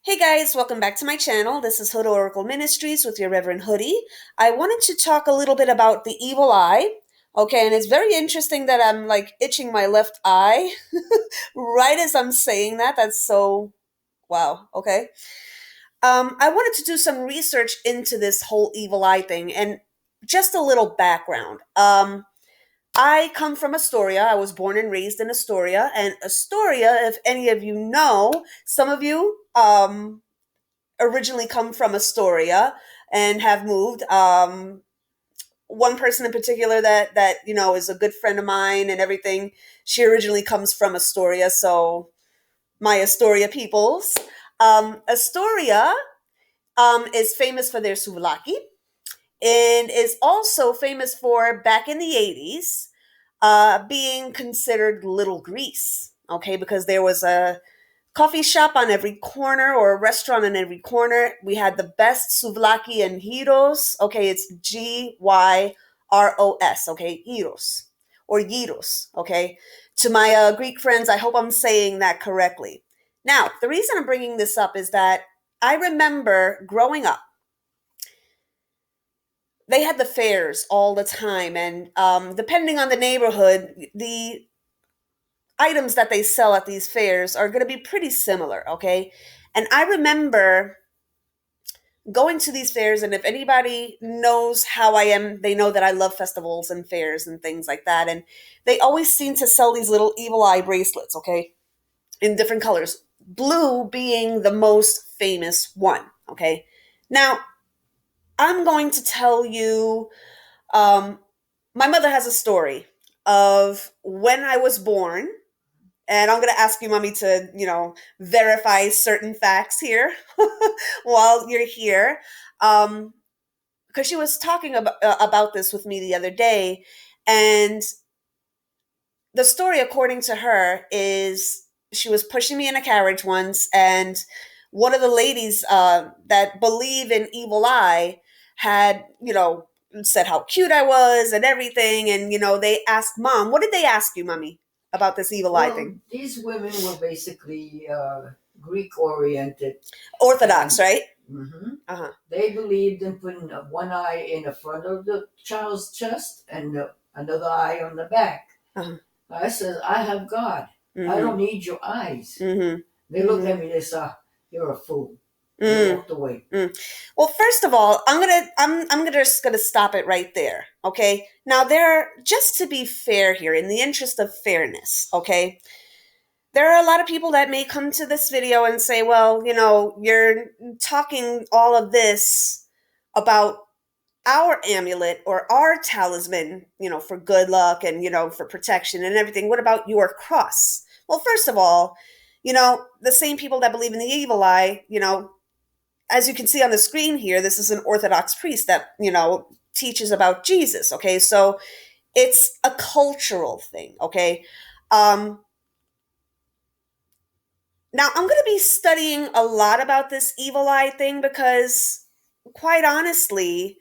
Hey guys, welcome back to my channel. This is Hoodoracle Ministries with your Reverend Hoodie. I wanted to talk a little bit about the evil eye. Okay, and it's very interesting that I'm like itching my left eye right as I'm saying that. That's so wow. Okay. I wanted to do some research into this whole evil eye thing and just a little background. I come from Astoria. I was born and raised in Astoria, and Astoria, if any of you know, some of you originally come from Astoria and have moved. One person in particular that is a good friend of mine and everything. She originally comes from Astoria, so my Astoria peoples. Astoria is famous for their souvlaki and is also famous for back in the 80s being considered Little Greece. Okay, because there was a coffee shop on every corner or a restaurant on every corner. We had the best souvlaki and gyros. Okay, it's Gyros. Okay, gyros or gyros. Okay, to my Greek friends, I hope I'm saying that correctly. Now, the reason I'm bringing this up is that I remember growing up, they had the fairs all the time, and depending on the neighborhood, the items that they sell at these fairs are going to be pretty similar, okay? And I remember going to these fairs, and if anybody knows how I am, they know that I love festivals and fairs and things like that. And they always seem to sell these little evil eye bracelets, okay, in different colors, blue being the most famous one, okay? Now, I'm going to tell you, um, my mother has a story of when I was born, and I'm going to ask you, mommy, to, verify certain facts here while you're here. Because she was talking about this with me the other day. And the story, according to her, is she was pushing me in a carriage once. And one of the ladies that believe in evil eye had, said how cute I was and everything. And, they asked mom, what did they ask you, mommy, about this evil eye Well, thing? these women were basically Greek oriented. Orthodox, right? Uh-huh. They believed in putting one eye in the front of the child's chest and another eye on the back. Uh-huh. I said, I have God. I don't need your eyes. Mm-hmm. They looked at me, they said, you're a fool. They Mm. walked away. Well, first of all, I'm just gonna stop it right there. Okay. Now just to be fair here, in the interest of fairness, okay, there are a lot of people that may come to this video and say, well, you're talking all of this about our amulet or our talisman, for good luck and, for protection and everything. What about your cross? Well, first of all, the same people that believe in the evil eye, as you can see on the screen here, this is an Orthodox priest that, teaches about Jesus. Okay. So it's a cultural thing. Okay. Um, Now I'm going to be studying a lot about this evil eye thing because, quite honestly,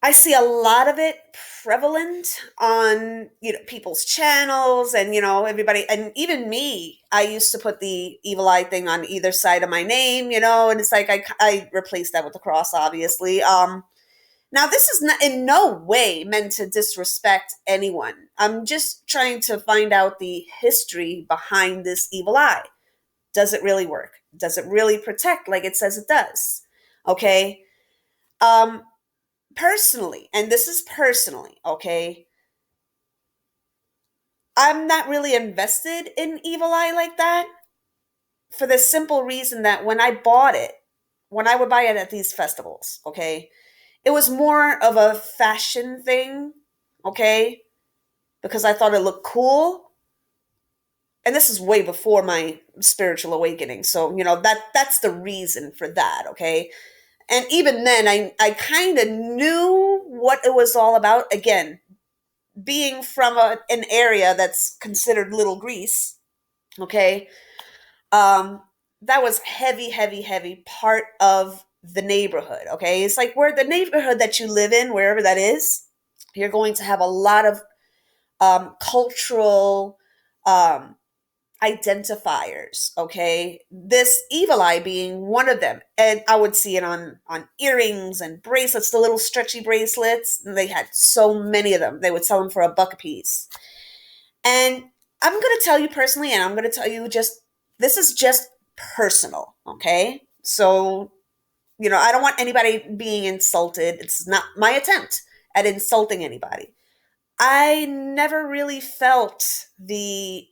I see a lot of it prevalent on people's channels, and everybody, and even me. I used to put the evil eye thing on either side of my name, and it's like I replaced that with the cross, obviously. Now this is not in no way meant to disrespect anyone. I'm just trying to find out the history behind this evil eye. Does it really work? Does it really protect like it says it does? Okay. Um, Personally, and this is personally, okay, I'm not really invested in evil eye like that for the simple reason that when I would buy it at these festivals, okay, it was more of a fashion thing, okay, because I thought it looked cool. And this is way before my spiritual awakening. So, that's the reason for that, okay? And even then, I kind of knew what it was all about. Again, being from an area that's considered Little Greece, okay, um, that was heavy, heavy, heavy part of the neighborhood, okay? It's like where the neighborhood that you live in, wherever that is, you're going to have a lot of cultural um, identifiers, okay? This evil eye being one of them. And I would see it on earrings and bracelets, the little stretchy bracelets. And they had so many of them. They would sell them for $1 a piece. And I'm going to tell you personally, and I'm going to tell you just, this is just personal, okay? So, I don't want anybody being insulted. It's not my attempt at insulting anybody. I never really felt the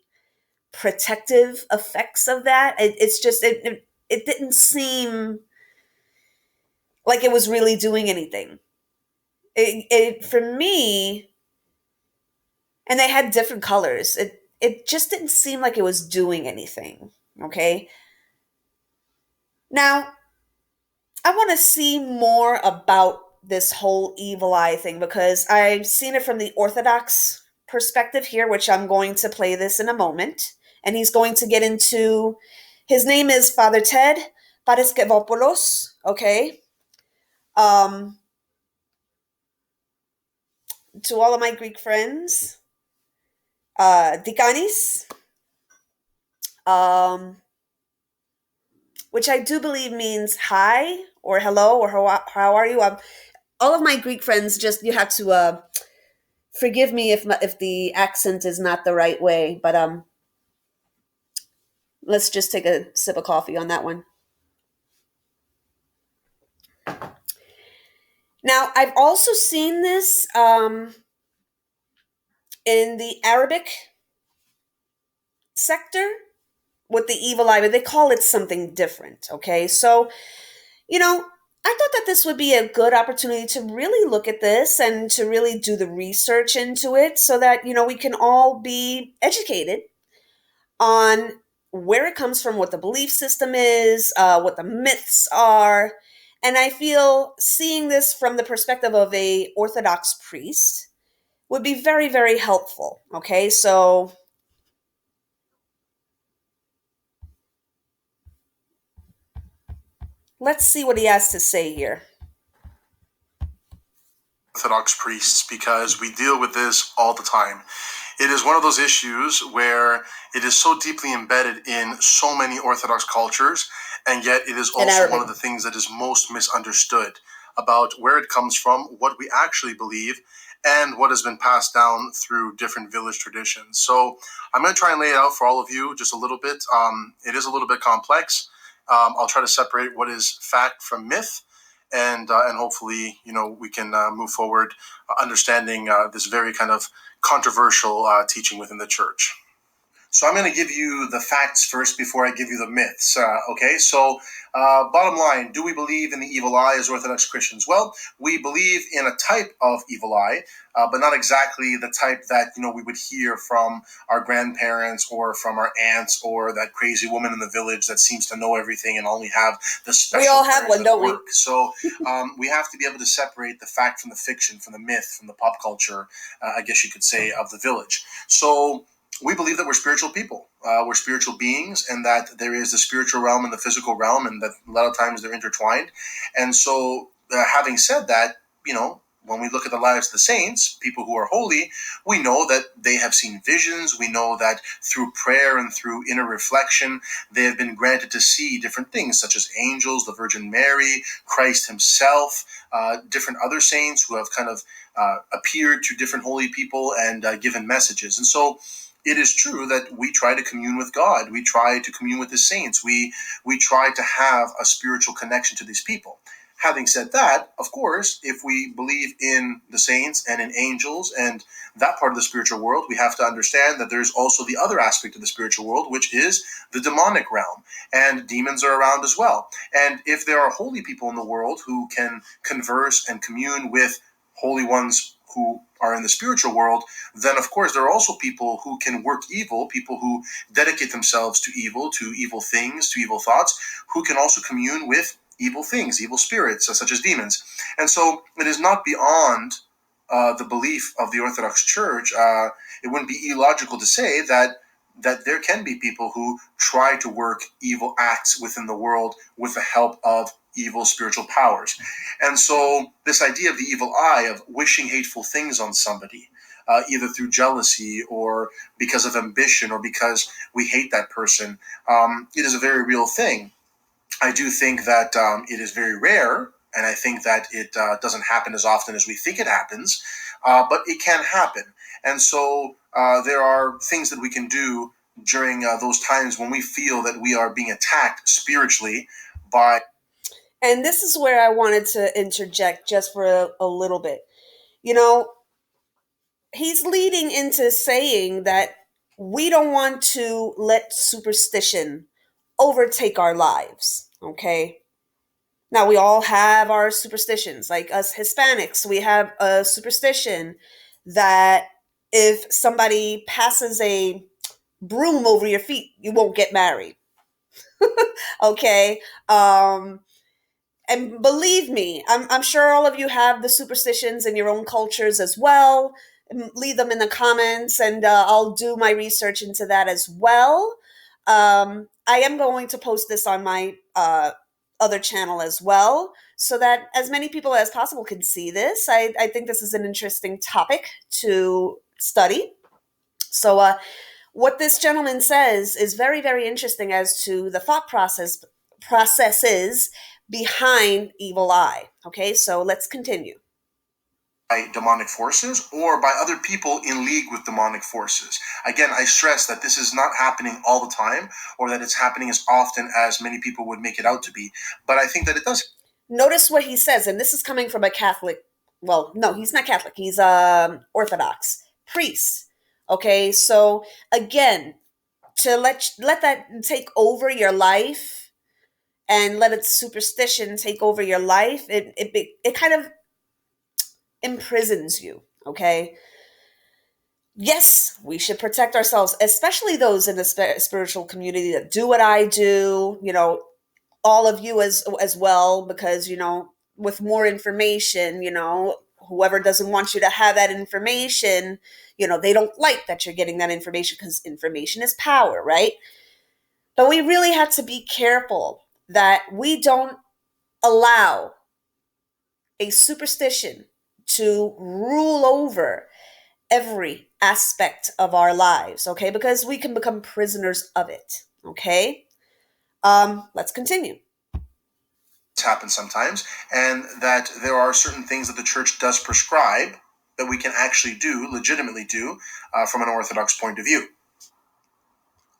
protective effects of that. It's just, it didn't seem like it was really doing anything. For me, and they had different colors. It just didn't seem like it was doing anything. Okay. Now, I want to see more about this whole evil eye thing because I've seen it from the Orthodox perspective here, which I'm going to play this in a moment. And he's going to get into, his name is Father Ted Pareskevopoulos. Okay. Um, to all of my Greek friends, Dikanis, um, which I do believe means hi or hello or how are you? All of my Greek friends, just you have to forgive me if the accent is not the right way, but let's just take a sip of coffee on that one. Now, I've also seen this in the Arabic sector with the evil eye, but they call it something different. Okay, so you know, I thought that this would be a good opportunity to really look at this and to really do the research into it so that, we can all be educated on where it comes from, what the belief system is, what the myths are. And I feel seeing this from the perspective of a Orthodox priest would be very, very helpful. Okay, so let's see what he has to say here. Orthodox priests, because we deal with this all the time. It is one of those issues where it is so deeply embedded in so many Orthodox cultures, and yet it is also one of the things that is most misunderstood about where it comes from, what we actually believe, and what has been passed down through different village traditions. So I'm going to try and lay it out for all of you just a little bit. It is a little bit complex. I'll try to separate what is fact from myth, and hopefully, we can move forward understanding this very kind of controversial teaching within the church. So I'm going to give you the facts first before I give you the myths. Okay, so bottom line, do we believe in the evil eye as Orthodox Christians? Well, we believe in a type of evil eye, but not exactly the type that we would hear from our grandparents or from our aunts or that crazy woman in the village that seems to know everything and only have the special. We all have one, don't we? So we have to be able to separate the fact from the fiction, from the myth, from the pop culture, I guess you could say, of the village. So we believe that we're spiritual people. We're spiritual beings, and that there is the spiritual realm and the physical realm, and that a lot of times they're intertwined. And so, having said that, when we look at the lives of the saints, people who are holy, we know that they have seen visions. We know that through prayer and through inner reflection, they have been granted to see different things, such as angels, the Virgin Mary, Christ himself, different other saints who have kind of appeared to different holy people and given messages. And so, it is true that we try to commune with God. We try to commune with the saints. We try to have a spiritual connection to these people. Having said that, of course, if we believe in the saints and in angels and that part of the spiritual world, we have to understand that there's also the other aspect of the spiritual world, which is the demonic realm. And demons are around as well. And if there are holy people in the world who can converse and commune with holy ones who are in the spiritual world, then of course there are also people who can work evil, people who dedicate themselves to evil things, to evil thoughts, who can also commune with evil things, evil spirits, such as demons. And so it is not beyond the belief of the Orthodox Church. It wouldn't be illogical to say that there can be people who try to work evil acts within the world with the help of evil spiritual powers. And so this idea of the evil eye, of wishing hateful things on somebody, either through jealousy or because of ambition or because we hate that person. It is a very real thing. I do think that it is very rare, and I think that it doesn't happen as often as we think it happens, but it can happen. And so there are things that we can do during those times when we feel that we are being attacked spiritually by. And this is where I wanted to interject just for a little bit. You know, he's leading into saying that we don't want to let superstition overtake our lives, okay? Now, we all have our superstitions. Like us Hispanics, we have a superstition that if somebody passes a broom over your feet, you won't get married, okay? And believe me, I'm sure all of you have the superstitions in your own cultures as well. Leave them in the comments, and I'll do my research into that as well. I am going to post this on my other channel as well, so that as many people as possible can see this. I think this is an interesting topic to study. So, what this gentleman says is very, very interesting as to the thought processes behind evil eye. Okay, so let's continue. By demonic forces or by other people in league with demonic forces. Again, I stress that this is not happening all the time or that it's happening as often as many people would make it out to be. But I think that it does. Notice what he says, and this is coming from a Catholic. Well, no, he's not Catholic. He's Orthodox priest. Okay, so again, to let that take over your life and let its superstition take over your life, it kind of imprisons you. Okay. Yes, we should protect ourselves, especially those in the spiritual community that do what I do. You know, all of you as well, because with more information, whoever doesn't want you to have that information, they don't like that you're getting that information, because information is power, right? But we really have to be careful that we don't allow a superstition to rule over every aspect of our lives, okay? Because we can become prisoners of it, okay? Let's continue. Happen sometimes, and that there are certain things that the church does prescribe that we can actually do, legitimately do, from an Orthodox point of view.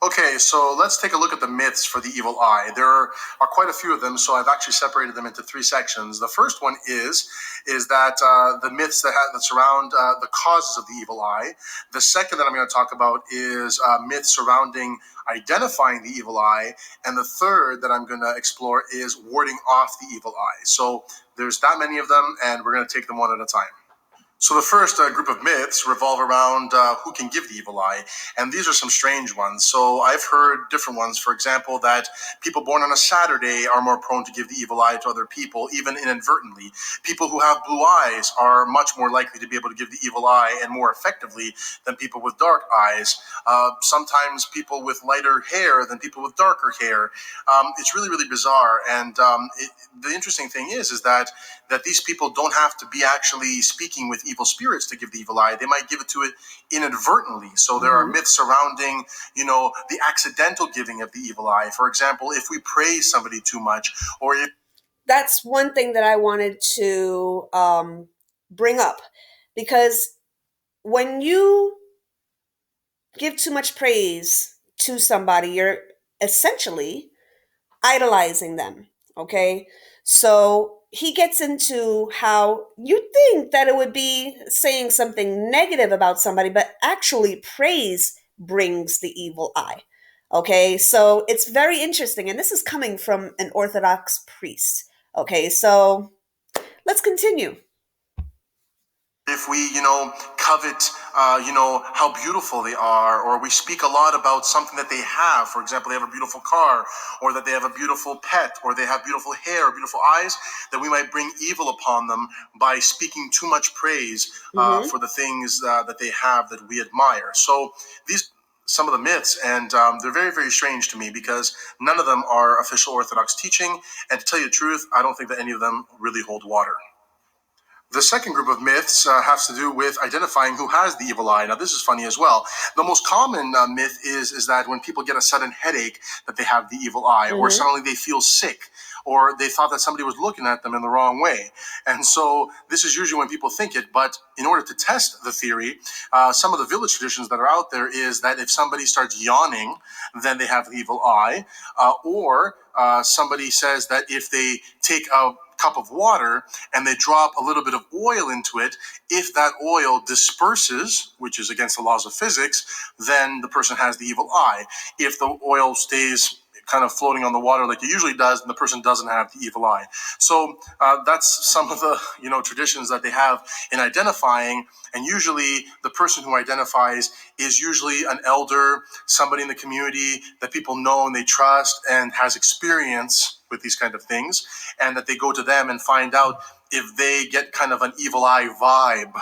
Okay, so let's take a look at the myths for the evil eye. There are quite a few of them, so I've actually separated them into three sections. The first one is that the myths that surround the causes of the evil eye. The second that I'm going to talk about is myths surrounding identifying the evil eye. And the third that I'm going to explore is warding off the evil eye. So there's that many of them, and we're going to take them one at a time. So the first group of myths revolve around who can give the evil eye, and these are some strange ones. So I've heard different ones. For example, that people born on a Saturday are more prone to give the evil eye to other people, even inadvertently. People who have blue eyes are much more likely to be able to give the evil eye and more effectively than people with dark eyes. Sometimes people with lighter hair than people with darker hair. It's really, really bizarre. And the interesting thing is that these people don't have to be actually speaking with evil spirits to give the evil eye. They might give it to it inadvertently. So there are myths surrounding, the accidental giving of the evil eye. For example, if we praise somebody too much, or if... That's one thing that I wanted to bring up, because when you give too much praise to somebody, you're essentially idolizing them, okay? So he gets into how you think that it would be saying something negative about somebody, but actually praise brings the evil eye. Okay, so it's very interesting, and this is coming from an Orthodox priest. Okay, so let's continue. If we, covet, how beautiful they are, or we speak a lot about something that they have. For example, they have a beautiful car, or that they have a beautiful pet, or they have beautiful hair, or beautiful eyes, that we might bring evil upon them by speaking too much praise for the things that they have that we admire. So these some of the myths, and they're very, very strange to me, because none of them are official Orthodox teaching, and to tell you the truth, I don't think that any of them really hold water. The second group of myths has to do with identifying who has the evil eye. Now, this is funny as well. The most common myth is that when people get a sudden headache, that they have the evil eye, or suddenly they feel sick, or they thought that somebody was looking at them in the wrong way. And so this is usually when people think it. But in order to test the theory, some of the village traditions that are out there is that if somebody starts yawning, then they have the evil eye, or somebody says that if they take a cup of water and they drop a little bit of oil into it, if that oil disperses, which is against the laws of physics, then the person has the evil eye. If the oil stays kind of floating on the water like it usually does, and the person doesn't have the evil eye. So that's some of the traditions that they have in identifying. And usually the person who identifies is usually an elder, somebody in the community that people know and they trust and has experience with these kind of things, and that they go to them and find out if they get kind of an evil eye vibe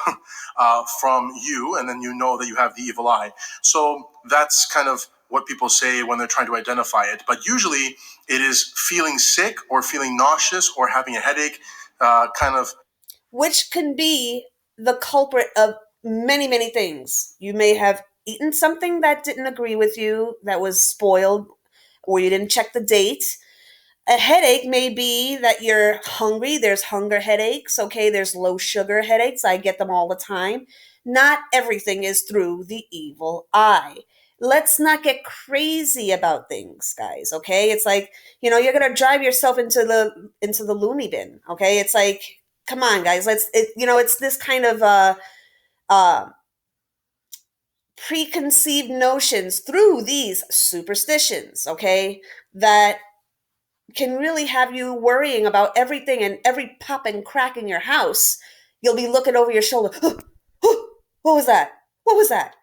from you, and then you know that you have the evil eye. So that's kind of what people say when they're trying to identify it. But usually it is feeling sick or feeling nauseous or having a headache, kind of. Which can be the culprit of many, many things. You may have eaten something that didn't agree with you, that was spoiled, or you didn't check the date. A headache may be that you're hungry. There's hunger headaches. Okay. There's low sugar headaches. I get them all the time. Not everything is through the evil eye. Let's not get crazy about things, guys. Okay. It's like, you're going to drive yourself into the loony bin. Okay. It's like, come on, guys. It's this kind of, uh, preconceived notions through these superstitions. Okay. That can really have you worrying about everything, and every pop and crack in your house, you'll be looking over your shoulder. What was that? What was that?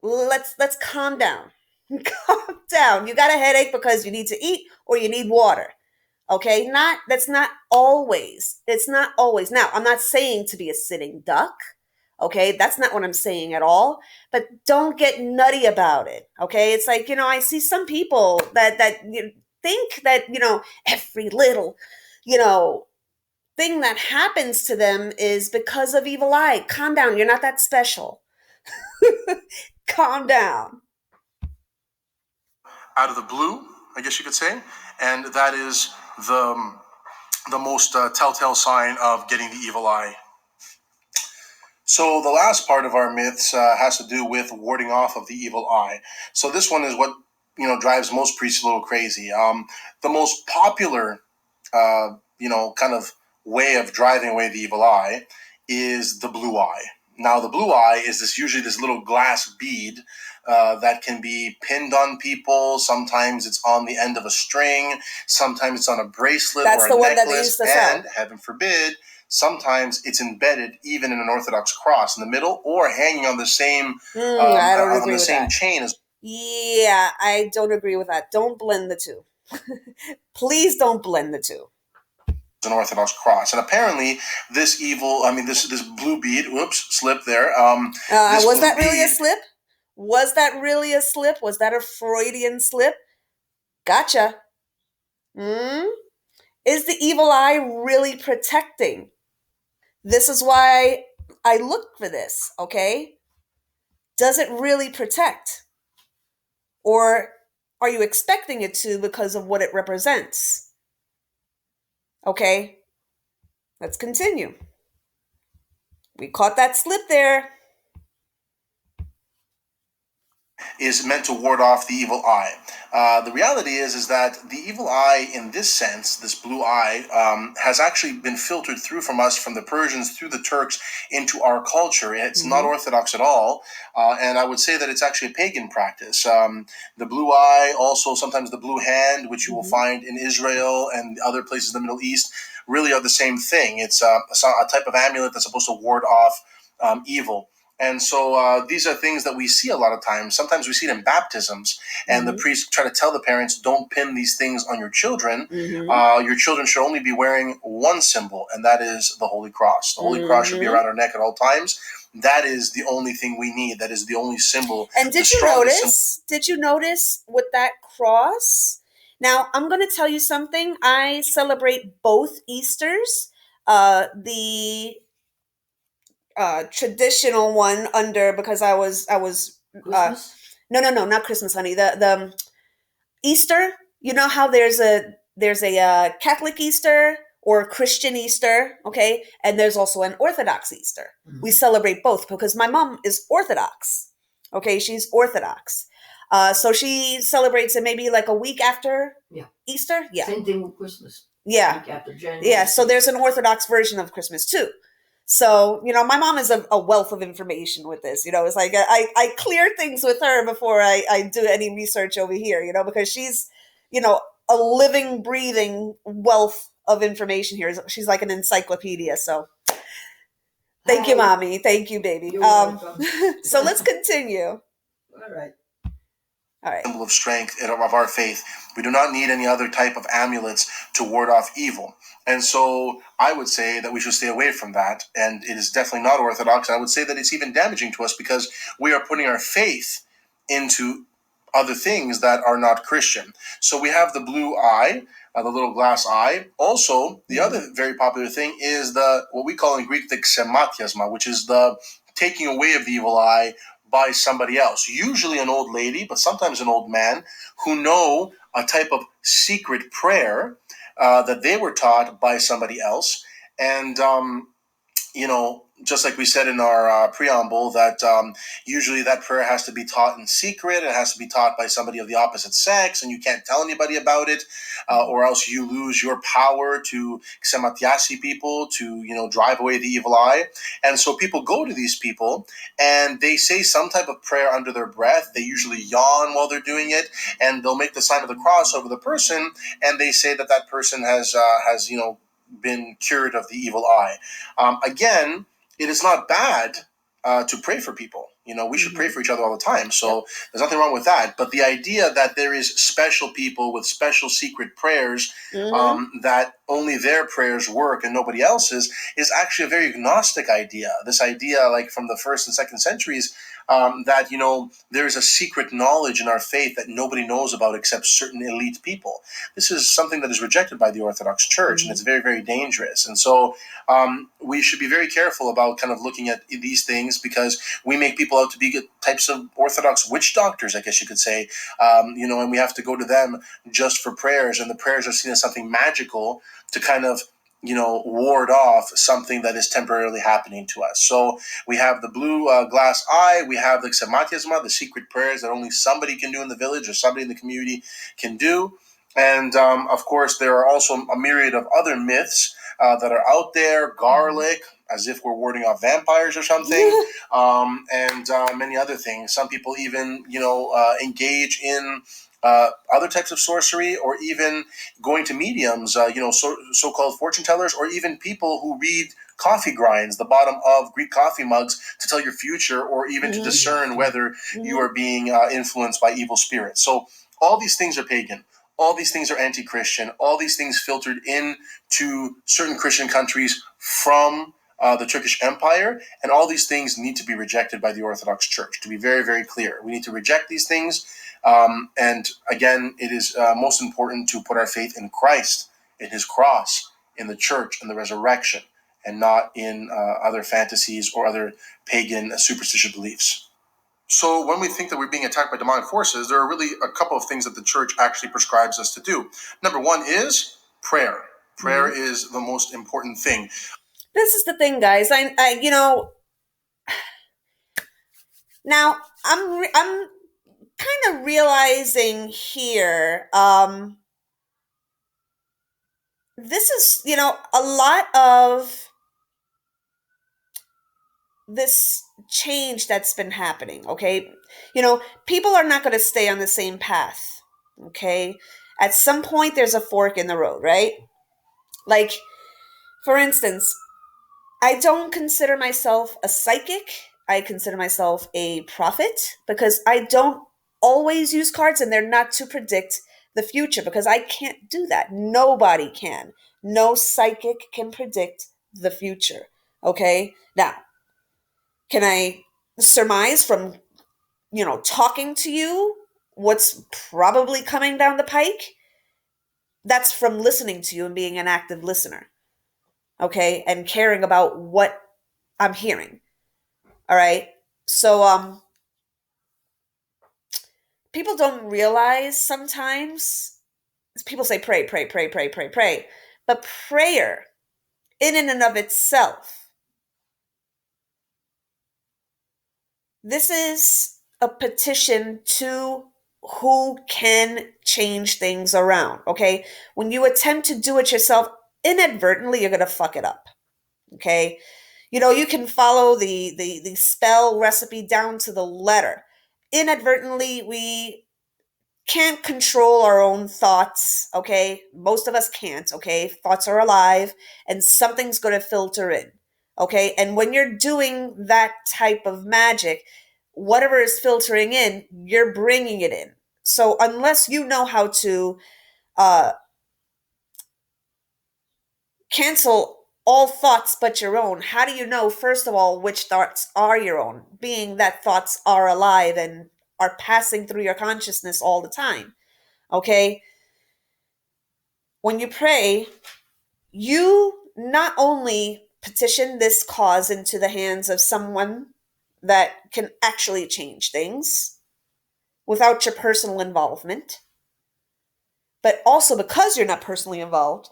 Let's calm down. Calm down. You got a headache because you need to eat or you need water. Okay? That's not always. It's not always. Now, I'm not saying to be a sitting duck. Okay? That's not what I'm saying at all. But don't get nutty about it. Okay? It's like, I see some people that think that, every little, you know, thing that happens to them is because of evil eye. Calm down. You're not that special. Calm down. Out of the blue, I guess you could say, and that is the most telltale sign of getting the evil eye. So the last part of our myths has to do with warding off of the evil eye. So this one is what drives most priests a little crazy. The most popular, kind of way of driving away the evil eye is the blue eye. Now, the blue eye is usually this little glass bead that can be pinned on people. Sometimes it's on the end of a string. Sometimes it's on a bracelet That's or a the one that they necklace. used to sell. And heaven forbid, sometimes it's embedded even in an Orthodox cross in the middle, or hanging on the same I don't agree with same that. chain as. Yeah, I don't agree with that. Don't blend the two. Please don't blend the two. An Orthodox cross, and apparently this blue bead. Whoops, slip there. Was that really a slip? Was that really a slip? Was that a Freudian slip? Gotcha. Is the evil eye really protecting? This is why I looked for this, okay? Does it really protect? Or are you expecting it to because of what it represents? Okay, let's continue. We caught that slip there. Is meant to ward off the evil eye. The reality is that the evil eye, in this sense, this blue eye, has actually been filtered through from us, from the Persians through the Turks, into our culture. It's not Orthodox at all, and I would say that it's actually a pagan practice. The blue eye, also sometimes the blue hand, which you will find in Israel and other places in the Middle East, really are the same thing. It's a type of amulet that's supposed to ward off evil. And so these are things that we see a lot of times. Sometimes we see it in baptisms, and the priests try to tell the parents, don't pin these things on your children. Your children should only be wearing one symbol, and that is the Holy Cross. The Holy Cross should be around our neck at all times. That is the only thing we need. That is the only symbol. And did you notice? Did you notice with that cross? Now, I'm going to tell you something. I celebrate both Easters. The traditional one under, because uh Christmas? no, not Christmas, honey. The Easter. You know how there's a Catholic Easter or Christian Easter, okay, and there's also an Orthodox Easter. Mhm. We celebrate both because my mom is Orthodox. Okay, she's Orthodox, so she celebrates it maybe like a week after Yeah. Easter. Yeah, Same thing with Christmas. yeah, Week after January. yeah. So there's an Orthodox version of Christmas too. So, my mom is a wealth of information with this. It's like I clear things with her before I do any research over here, because she's, you know, a living, breathing wealth of information here. She's like an encyclopedia. So thank you, Hi. mommy. Thank you, baby. You're welcome. So let's continue. All right. All right. Symbol of strength and of our faith. We do not need any other type of amulets to ward off evil. And so I would say that we should stay away from that. And it is definitely not orthodox. I would say that it's even damaging to us because we are putting our faith into other things that are not Christian. So we have the blue eye, the little glass eye. Also, the other very popular thing is the what we call in Greek the xematiasma, which is the taking away of the evil eye by somebody else, usually an old lady, but sometimes an old man, who know a type of secret prayer that they were taught by somebody else. And just like we said in our preamble, that usually that prayer has to be taught in secret. It has to be taught by somebody of the opposite sex, and you can't tell anybody about it, or else you lose your power to xematiasi people, to drive away the evil eye. And so people go to these people, and they say some type of prayer under their breath. They usually yawn while they're doing it, and they'll make the sign of the cross over the person, and they say that that person has been cured of the evil eye. Again, it is not bad to pray for people. We should pray for each other all the time. So there's nothing wrong with that. But the idea that there is special people with special secret prayers, that only their prayers work and nobody else's, is actually a very gnostic idea. This idea, like from the first and second centuries, that there is a secret knowledge in our faith that nobody knows about except certain elite people. This is something that is rejected by the Orthodox Church, and it's very, very dangerous. And so we should be very careful about kind of looking at these things, because we make people out to be types of Orthodox witch doctors, I guess you could say, and we have to go to them just for prayers, and the prayers are seen as something magical to kind of ward off something that is temporarily happening to us. So we have the blue glass eye, we have the xematiasma, the secret prayers that only somebody can do in the village or somebody in the community can do. And of course, there are also a myriad of other myths that are out there. Garlic, as if we're warding off vampires or something, and many other things. Some people even, engage in other types of sorcery, or even going to mediums, so-called fortune tellers, or even people who read coffee grinds, the bottom of Greek coffee mugs, to tell your future, or even to discern whether you are being influenced by evil spirits. So all these things are pagan. All these things are anti-Christian. All these things filtered in to certain Christian countries from the Turkish Empire, and all these things need to be rejected by the Orthodox Church. To be very, very clear, we need to reject these things. And again, it is most important to put our faith in Christ, in His cross, in the church, in the resurrection, and not in other fantasies or other pagan superstitious beliefs. So when we think that we're being attacked by demonic forces, there are really a couple of things that the church actually prescribes us to do. Number one is prayer. Prayer is the most important thing. This is the thing, guys. Now I'm kind of realizing here, this is, a lot of this change that's been happening, okay? People are not going to stay on the same path, okay? At some point, there's a fork in the road, right? Like, for instance, I don't consider myself a psychic. I consider myself a prophet, because I don't always use cards, and they're not to predict the future, because I can't do that. Nobody can. No psychic can predict the future, okay? Now, can I surmise from, talking to you what's probably coming down the pike? That's from listening to you and being an active listener, okay? And caring about what I'm hearing. All right. So people don't realize sometimes, people say pray, pray, pray, pray, pray, pray. But prayer in and of itself, this is a petition to who can change things around, okay? When you attempt to do it yourself, inadvertently, you're going to fuck it up, okay? You can follow the spell recipe down to the letter. Inadvertently, we can't control our own thoughts, okay? Most of us can't, okay? Thoughts are alive and something's going to filter in, okay? And when you're doing that type of magic, whatever is filtering in, you're bringing it in. So unless you know how to uh, cancel all thoughts but your own, how do you know, first of all, which thoughts are your own, being that thoughts are alive and are passing through your consciousness all the time, okay? When you pray, you not only petition this cause into the hands of someone that can actually change things without your personal involvement, but also because you're not personally involved,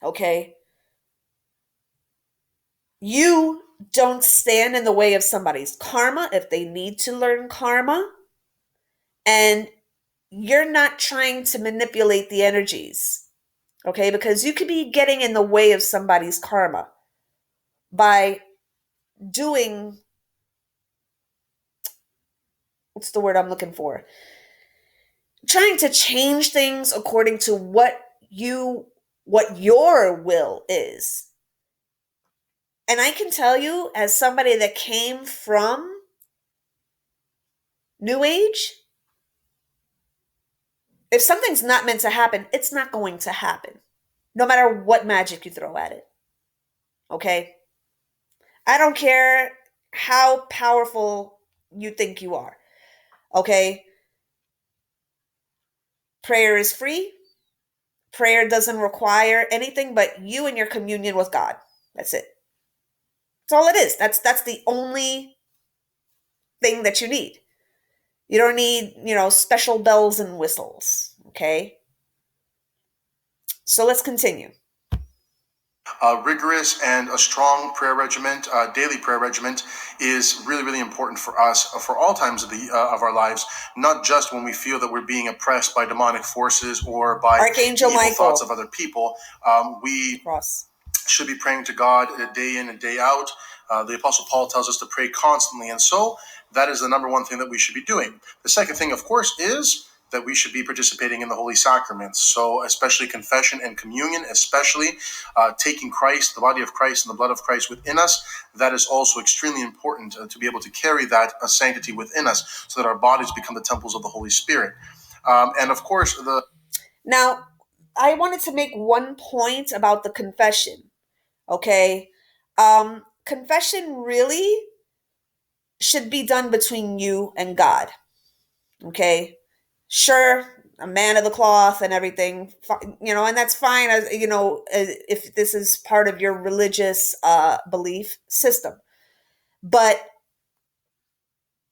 okay, you don't stand in the way of somebody's karma if they need to learn karma, and you're not trying to manipulate the energies, okay, because you could be getting in the way of somebody's karma by doing, what's the word I'm looking for? Trying to change things according to what your will is. And I can tell you, as somebody that came from New Age, if something's not meant to happen, it's not going to happen, no matter what magic you throw at it. Okay? I don't care how powerful you think you are. Okay? Prayer is free. Prayer doesn't require anything but you and your communion with God. That's it. That's all it is. That's the only thing that you need. You don't need, special bells and whistles. Okay? So let's continue. Rigorous and a strong prayer regiment, daily prayer regiment, is really, really important for us for all times of our lives. Not just when we feel that we're being oppressed by demonic forces or by Archangel evil Michael. thoughts of other people. We Cross. should be praying to God day in and day out. The Apostle Paul tells us to pray constantly, and so that is the number one thing that we should be doing. The second thing, of course, is that we should be participating in the holy sacraments. So especially confession and communion, especially taking Christ, the body of Christ and the blood of Christ within us. That is also extremely important to be able to carry that sanctity within us so that our bodies become the temples of the Holy Spirit. And of course, Now, I wanted to make one point about the confession. Okay? Confession really should be done between you and God. Okay? Sure, a man of the cloth and everything, and that's fine, as if this is part of your religious belief system. But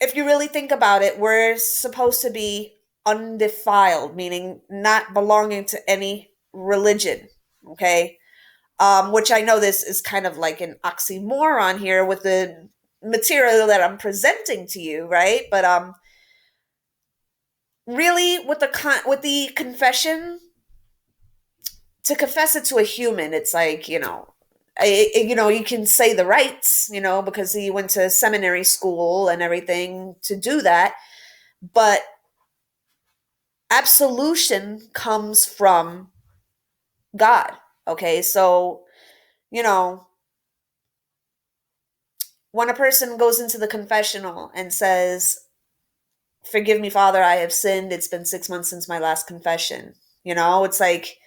if you really think about it, we're supposed to be undefiled, meaning not belonging to any religion, okay? Which I know this is kind of like an oxymoron here with the material that I'm presenting to you, right? But really, with the confession, to confess it to a human, it's like, you can say the rites, because he went to seminary school and everything to do that. But absolution comes from God. Okay. So, you know, when a person goes into the confessional and says, "Forgive me, Father, I have sinned. It's been 6 months since my last confession." It's like,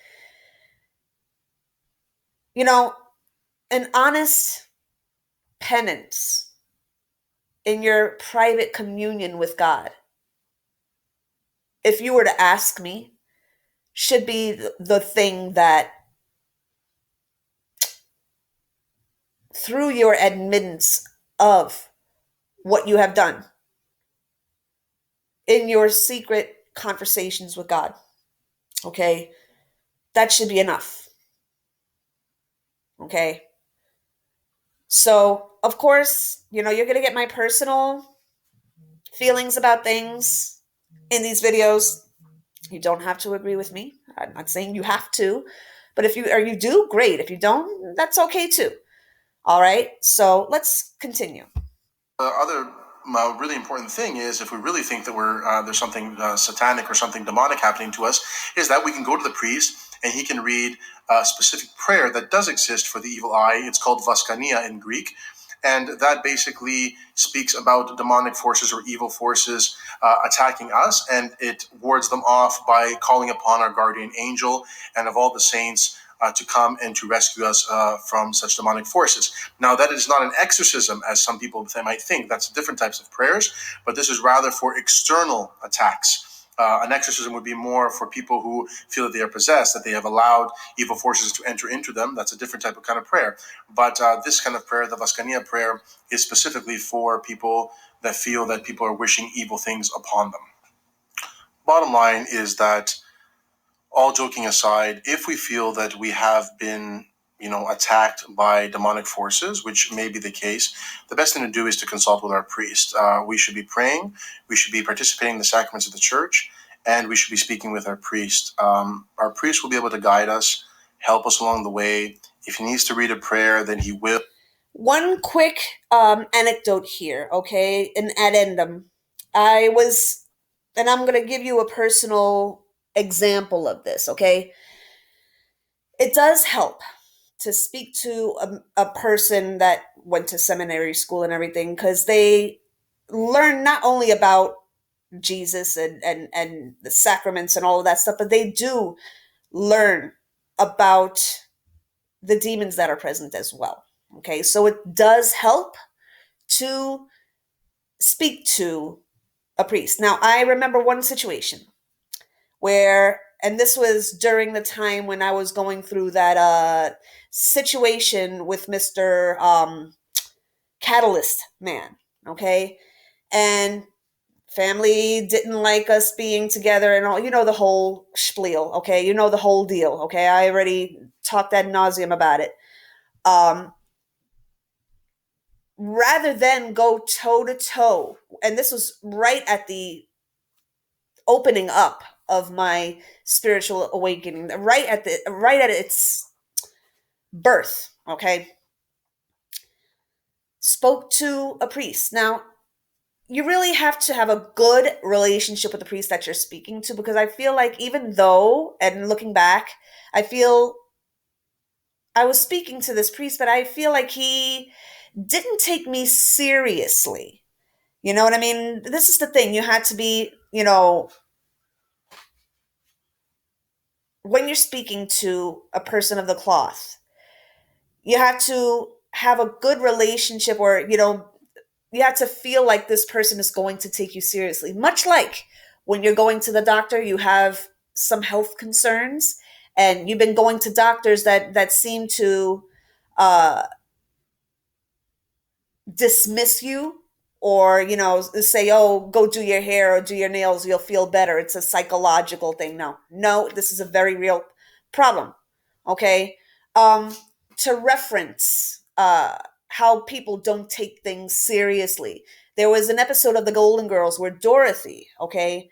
you know, an honest penance in your private communion with God, if you were to ask me, should be the thing that, through your admittance of what you have done in your secret conversations with God. Okay? That should be enough. Okay? So, of course, you're going to get my personal feelings about things in these videos. You don't have to agree with me. I'm not saying you have to, but if you do, great. If you don't, that's okay too. All right? So, let's continue. The other really important thing is, if we really think that there's something satanic or something demonic happening to us, is that we can go to the priest and he can read a specific prayer that does exist for the evil eye. It's called Vaskania in Greek. And that basically speaks about demonic forces or evil forces attacking us, and it wards them off by calling upon our guardian angel and of all the saints to come and to rescue us from such demonic forces. Now, that is not an exorcism, as some people might think. That's different types of prayers, but this is rather for external attacks. An exorcism would be more for people who feel that they are possessed, that they have allowed evil forces to enter into them. That's a different type of kind of prayer. But this kind of prayer, the Vaskania prayer, is specifically for people that feel that people are wishing evil things upon them. Bottom line is that, all joking aside, if we feel that we have been attacked by demonic forces, which may be the case, the best thing to do is to consult with our priest. We should be praying, we should be participating in the sacraments of the church, and we should be speaking with our priest. Our priest will be able to guide us, help us along the way. If he needs to read a prayer, then he will. One quick anecdote here, okay? An addendum. And I'm going to give you a personal example of this, okay? It does help to speak to a person that went to seminary school and everything, because they learn not only about Jesus and the sacraments and all of that stuff, but they do learn about the demons that are present as well. Okay, so it does help to speak to a priest. Now, I remember one situation where, and this was during the time when I was going through that situation with Mr. Catalyst Man, okay? And family didn't like us being together and all, the whole spiel, okay? The whole deal, okay? I already talked ad nauseum about it. Rather than go toe to toe, and this was right at the opening up of my spiritual awakening, right at its birth, okay? Spoke to a priest. Now, you really have to have a good relationship with the priest that you're speaking to, because I feel like, even though, and looking back, I feel I was speaking to this priest, but I feel like he didn't take me seriously. You know what I mean? This is the thing. You had to be, when you're speaking to a person of the cloth, you have to have a good relationship, or, you have to feel like this person is going to take you seriously. Much like when you're going to the doctor, you have some health concerns, and you've been going to doctors that seem to uh, dismiss you, or say, oh, go do your hair or do your nails, you'll feel better, it's a psychological thing. No, this is a very real problem. Okay. um to reference how people don't take things seriously, there was an episode of the Golden Girls where Dorothy, okay,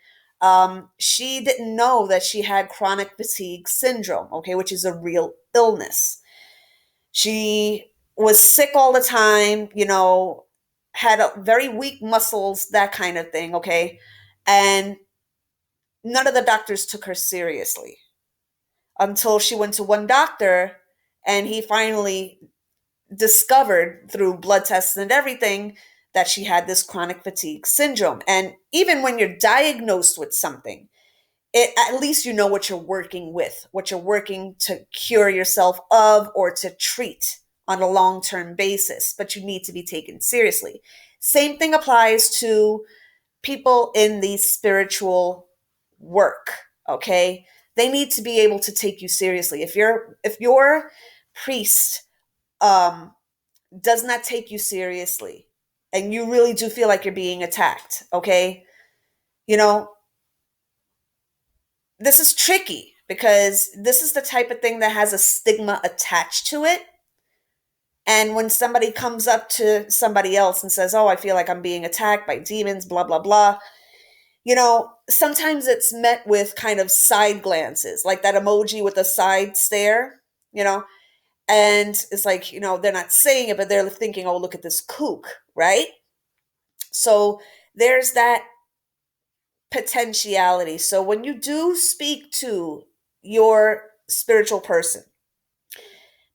she didn't know that she had chronic fatigue syndrome, okay, which is a real illness. She was sick all the time, had very weak muscles, that kind of thing, okay? And none of the doctors took her seriously until she went to one doctor, and he finally discovered through blood tests and everything that she had this chronic fatigue syndrome. And even when you're diagnosed with something, at least you know what you're working with, what you're working to cure yourself of or to treat on a long-term basis, but you need to be taken seriously. Same thing applies to people in the spiritual work, okay? They need to be able to take you seriously. If your priest does not take you seriously, and you really do feel like you're being attacked, okay? You know, this is tricky because this is the type of thing that has a stigma attached to it. And when somebody comes up to somebody else and says, "Oh, I feel like I'm being attacked by demons, blah, blah, blah," sometimes it's met with kind of side glances, like that emoji with a side stare, you know, and it's like, they're not saying it, but they're thinking, "Oh, look at this kook," right? So there's that potentiality. So when you do speak to your spiritual person,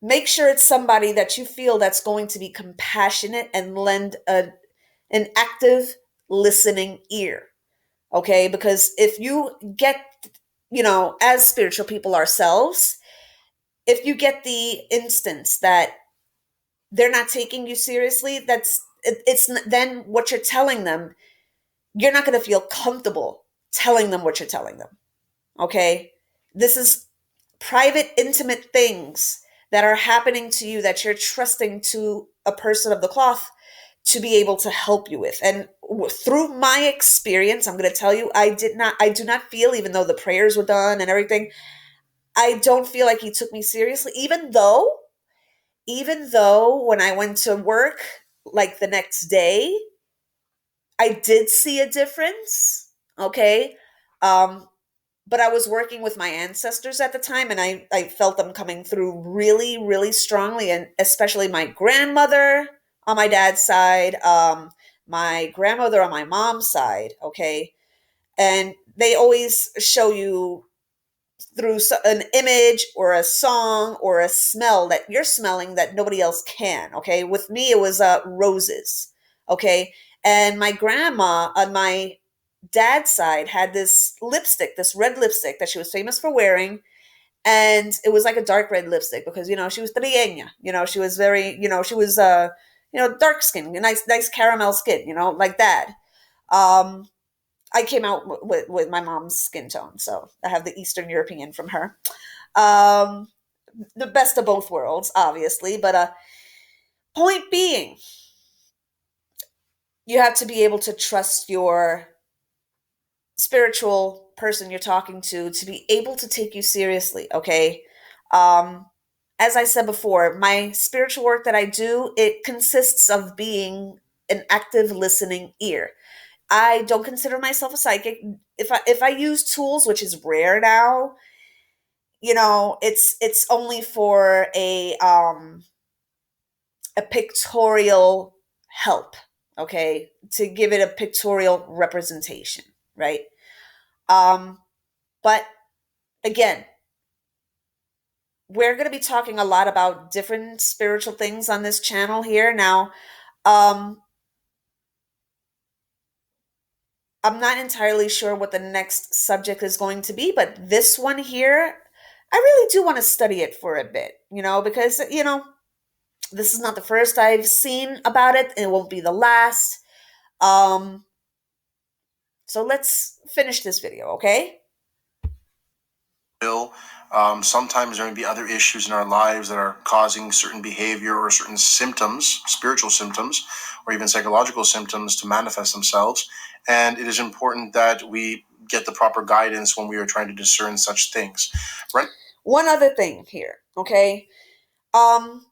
make sure it's somebody that you feel that's going to be compassionate and lend an active listening ear. Okay? Because if you get, as spiritual people ourselves, if you get the instance that they're not taking you seriously, it's then what you're telling them, you're not going to feel comfortable telling them what you're telling them. Okay? This is private, intimate things that are happening to you that you're trusting to a person of the cloth to be able to help you with. And through my experience, I'm going to tell you, I do not feel, even though the prayers were done and everything, I don't feel like he took me seriously, even though when I went to work, like the next day, I did see a difference. Okay. Um, but I was working with my ancestors at the time, and I felt them coming through really, really strongly, and especially my grandmother on my dad's side, my grandmother on my mom's side, okay? And they always show you through an image or a song or a smell that you're smelling that nobody else can, okay? With me, it was roses, okay? And my grandma on my dad's side had this lipstick, this red lipstick that she was famous for wearing. And it was like a dark red lipstick because, she was trigueña. She was very, she was, dark skin, nice caramel skin, like that. Um, I came out with my mom's skin tone. So I have the Eastern European from her. Um, the best of both worlds, obviously. But point being, you have to be able to trust your spiritual person you're talking to be able to take you seriously, okay? um as I said before, my spiritual work that I do, it consists of being an active listening ear. I don't consider myself a psychic. If I use tools, which is rare now, it's only for a pictorial help, okay, to give it a pictorial representation, right? But again, we're going to be talking a lot about different spiritual things on this channel here. Now, um, I'm not entirely sure what the next subject is going to be, but this one here, I really do want to study it for a bit, because, this is not the first I've seen about it, and it won't be the last. Um, so let's finish this video, okay? Sometimes there may be other issues in our lives that are causing certain behavior or certain symptoms, spiritual symptoms, or even psychological symptoms to manifest themselves. And it is important that we get the proper guidance when we are trying to discern such things. Right? One other thing here, okay? And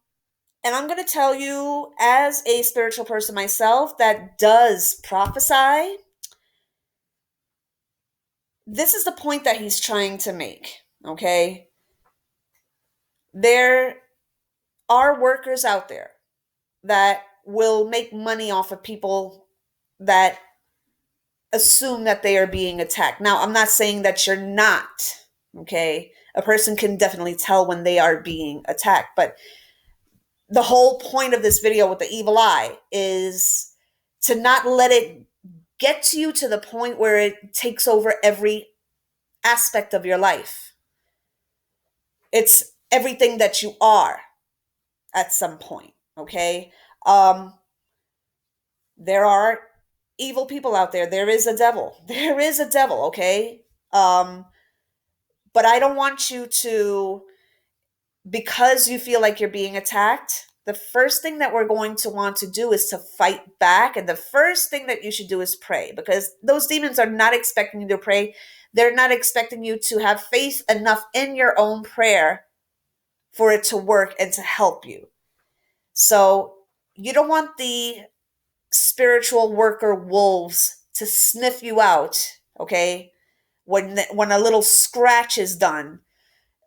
I'm going to tell you, as a spiritual person myself that does prophesy, this is the point that he's trying to make, okay? There are workers out there that will make money off of people that assume that they are being attacked. Now, I'm not saying that you're not, okay? A person can definitely tell when they are being attacked, but the whole point of this video with the evil eye is to not let it get to you to the point where it takes over every aspect of your life. It's everything that you are at some point, okay? There are evil people out there. There is a devil. There is a devil, okay? But I don't want you to, because you feel like you're being attacked, the first thing that we're going to want to do is to fight back. And the first thing that you should do is pray, because those demons are not expecting you to pray. They're not expecting you to have faith enough in your own prayer for it to work and to help you. So you don't want the spiritual worker wolves to sniff you out, okay? When a little scratch is done,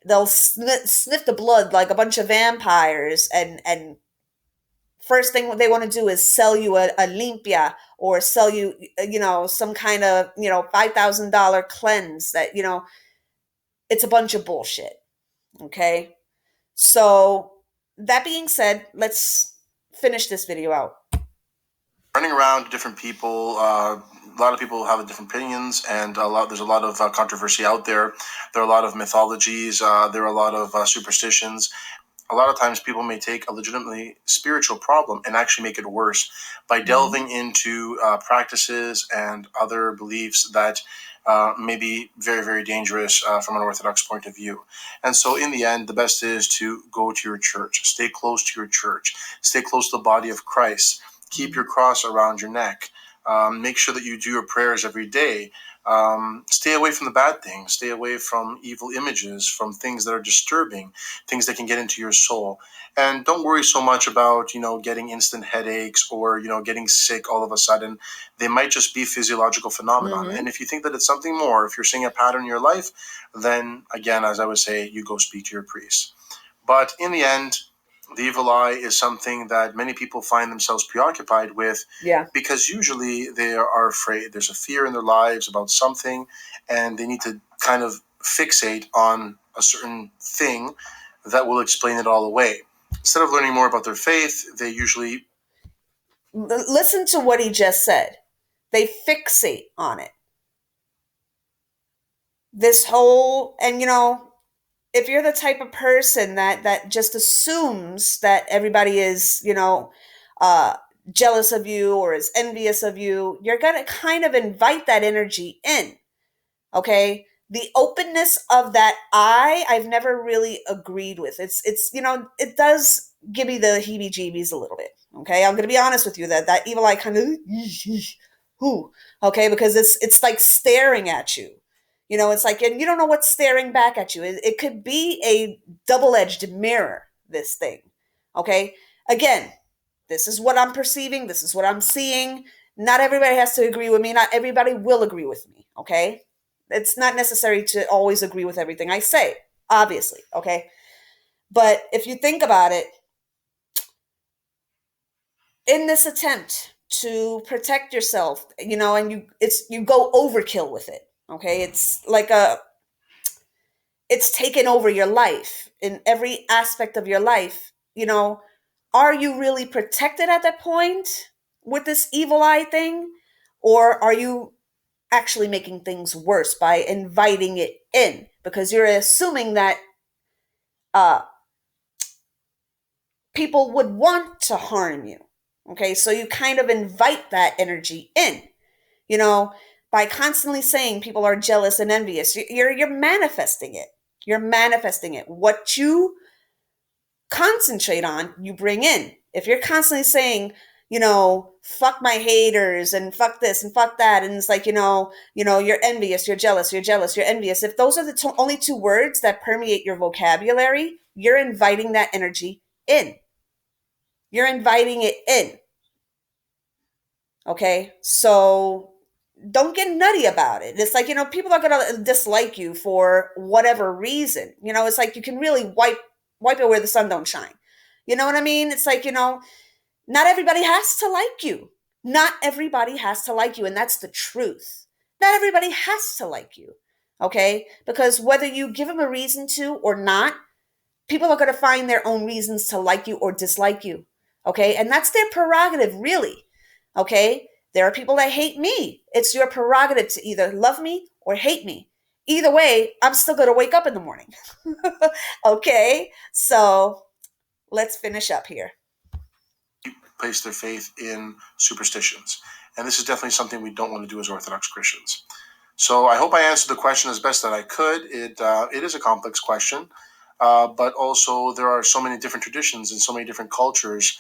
they'll sniff the blood like a bunch of vampires, and first thing they want to do is sell you a limpia, or sell you, some kind of, $5,000 cleanse that, it's a bunch of bullshit. Okay. So that being said, let's finish this video out. Running around to different people, a lot of people have different opinions, and there's a lot of controversy out there. There are a lot of mythologies. There are a lot of superstitions. A lot of times people may take a legitimately spiritual problem and actually make it worse by delving into practices and other beliefs that may be very, very dangerous from an Orthodox point of view. And so in the end, the best is to go to your church, stay close to your church, stay close to the body of Christ, keep your cross around your neck, make sure that you do your prayers every day. Stay away from the bad things, stay away from evil images, from things that are disturbing, things that can get into your soul. And don't worry so much about, getting instant headaches or, getting sick all of a sudden. They might just be physiological phenomenon. And if you think that it's something more, if you're seeing a pattern in your life, then again, as I would say, you go speak to your priest. But in the end, the evil eye is something that many people find themselves preoccupied with, because usually they are afraid. There's a fear in their lives about something, and they need to kind of fixate on a certain thing that will explain it all away. Instead of learning more about their faith, they usually... Listen to what he just said. They fixate on it. This whole, and if you're the type of person that just assumes that everybody is, jealous of you or is envious of you, you're going to kind of invite that energy in. Okay. The openness of that I've never really agreed with. It's, it does give me the heebie jeebies a little bit. Okay. I'm going to be honest with you that evil eye kind of, okay. Because it's like staring at you. It's like, and you don't know what's staring back at you. It could be a double-edged mirror, this thing. Okay. Again, this is what I'm perceiving. This is what I'm seeing. Not everybody has to agree with me. Not everybody will agree with me. Okay. It's not necessary to always agree with everything I say, obviously. Okay. But if you think about it, in this attempt to protect yourself, and you go overkill with it. Okay. It's like it's taken over your life in every aspect of your life. Are you really protected at that point with this evil eye thing? Or are you actually making things worse by inviting it in? Because you're assuming that people would want to harm you. Okay, so you kind of invite that energy in, by constantly saying people are jealous and envious. You're manifesting it. You're manifesting it. What you concentrate on, you bring in. If you're constantly saying, fuck my haters and fuck this and fuck that, and it's like, you're envious, you're jealous, you're envious. If those are the only two words that permeate your vocabulary, you're inviting that energy in. You're inviting it in. Okay, so don't get nutty about it. It's like, people are going to dislike you for whatever reason. It's like you can really wipe it where the sun don't shine. You know what I mean? It's like, not everybody has to like you. Not everybody has to like you. And that's the truth. Not everybody has to like you. Okay? Because whether you give them a reason to or not, people are going to find their own reasons to like you or dislike you. Okay? And that's their prerogative, really. Okay? There are people that hate me. It's your prerogative to either love me or hate me. Either way, I'm still going to wake up in the morning. Okay? So let's finish up here. Place their faith in superstitions. And this is definitely something we don't want to do as Orthodox Christians. So I hope I answered the question as best that I could. It is a complex question. but also there are so many different traditions and so many different cultures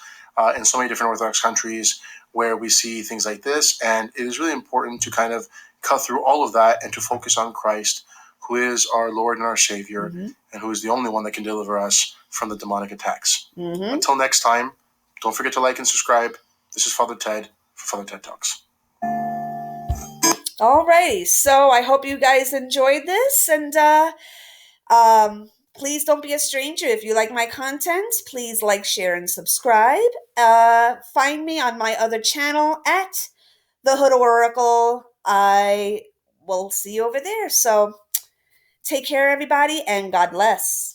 in so many different Orthodox countries where we see things like this. And it is really important to kind of cut through all of that and to focus on Christ, who is our Lord and our Savior, and who is the only one that can deliver us from the demonic attacks. Until next time, don't forget to like and subscribe. This is Father Ted for Father Ted Talks. Alrighty, so I hope you guys enjoyed this, and please don't be a stranger. If you like my content, please like, share, and subscribe. Find me on my other channel at the hoodoracle. I will see you over there. So take care, everybody, and God bless.